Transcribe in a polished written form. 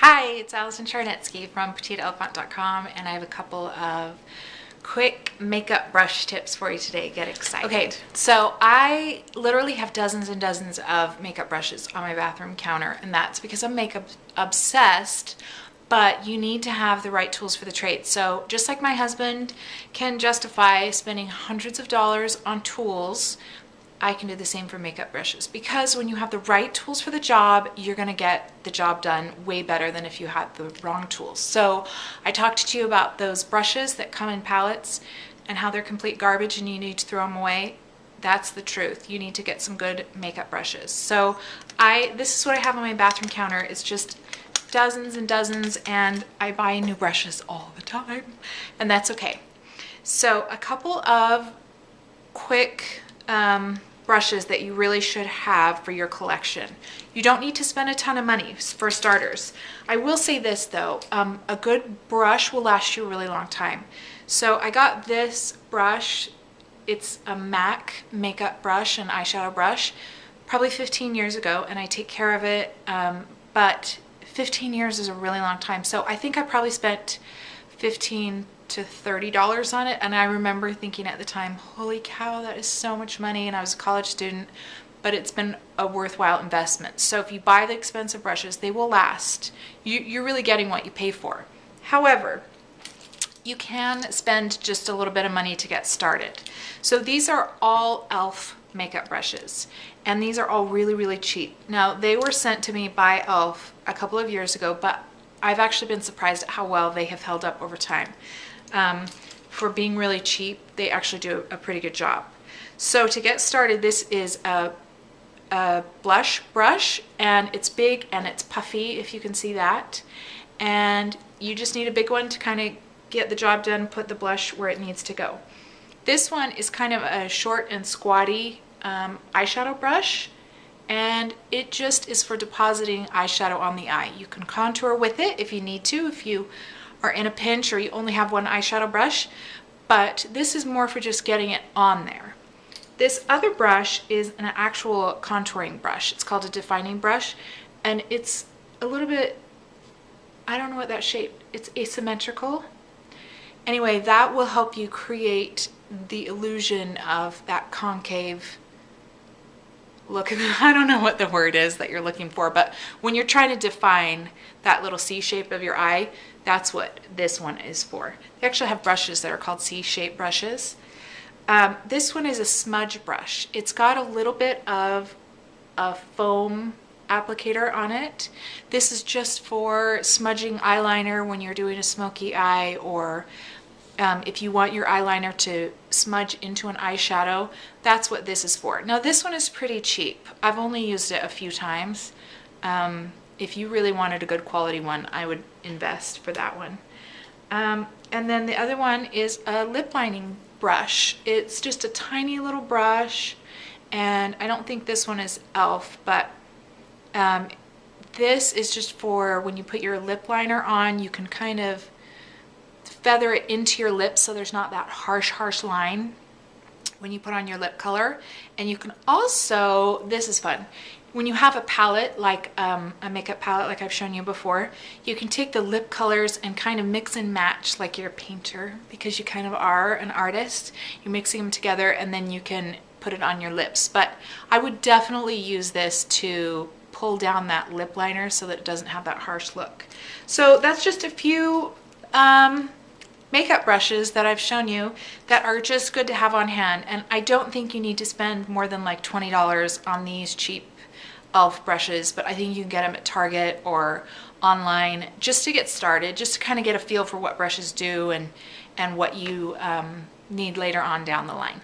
Hi, it's Allison Charnetsky from PetiteElephant.com, and I have a couple of quick makeup brush tips for you today. Get excited. Okay, so I literally have dozens and dozens of makeup brushes on my bathroom counter, and that's because I'm makeup obsessed, but you need to have the right tools for the trade. So just like my husband can justify spending hundreds of dollars on tools, I can do the same for makeup brushes, because when you have the right tools for the job, you're going to get the job done way better than if you had the wrong tools. So I talked to you about those brushes that come in pallets and how they're complete garbage and you need to throw them away. That's the truth. You need to get some good makeup brushes. So this is what I have on my bathroom counter. It's just dozens and dozens, and I buy new brushes all the time, and that's okay. So a couple of quick brushes that you really should have for your collection. You don't need to spend a ton of money for starters. I will say this though, a good brush will last you a really long time. So I got this brush. It's a MAC makeup brush, an eyeshadow brush, probably 15 years ago, and I take care of it, but 15 years is a really long time. So I think I probably spent $15 to $30 on it, and I remember thinking at the time, holy cow, that is so much money, and I was a college student, but it's been a worthwhile investment. So if you buy the expensive brushes, they will last. You're really getting what you pay for. However, you can spend just a little bit of money to get started. So these are all e.l.f. makeup brushes, and these are all really, really cheap. Now, they were sent to me by e.l.f. a couple of years ago, but I've actually been surprised at how well they have held up over time. For being really cheap, they actually do a pretty good job. So to get started, this is a blush brush, and it's big and it's puffy, if you can see that. And you just need a big one to kind of get the job done, put the blush where it needs to go. This one is kind of a short and squatty eyeshadow brush, and it just is for depositing eyeshadow on the eye. You can contour with it if you need to, if you are in a pinch or you only have one eyeshadow brush, but this is more for just getting it on there. This other brush is an actual contouring brush. It's called a defining brush, and it's a little bit, I don't know what that shape, it's asymmetrical. Anyway, that will help you create the illusion of that concave look. I don't know what the word is that you're looking for, but when you're trying to define that little C shape of your eye, that's what this one is for. They actually have brushes that are called C-shaped brushes. This one is a smudge brush. It's got a little bit of a foam applicator on it. This is just for smudging eyeliner when you're doing a smoky eye, or if you want your eyeliner to smudge into an eyeshadow, that's what this is for. Now this one is pretty cheap. I've only used it a few times. If you really wanted a good quality one, I would invest for that one. And then the other one is a lip lining brush. It's just a tiny little brush, and I don't think this one is e.l.f., but this is just for when you put your lip liner on, you can kind of feather it into your lips so there's not that harsh line when you put on your lip color. And you can also, this is fun, when you have a palette, like a makeup palette like I've shown you before, you can take the lip colors and kind of mix and match like you're a painter, because you kind of are an artist. You're mixing them together and then you can put it on your lips. But I would definitely use this to pull down that lip liner so that it doesn't have that harsh look. So that's just a few makeup brushes that I've shown you that are just good to have on hand, and I don't think you need to spend more than like $20 on these cheap e.l.f. brushes, but I think you can get them at Target or online just to get started, just to kind of get a feel for what brushes do and what you need later on down the line.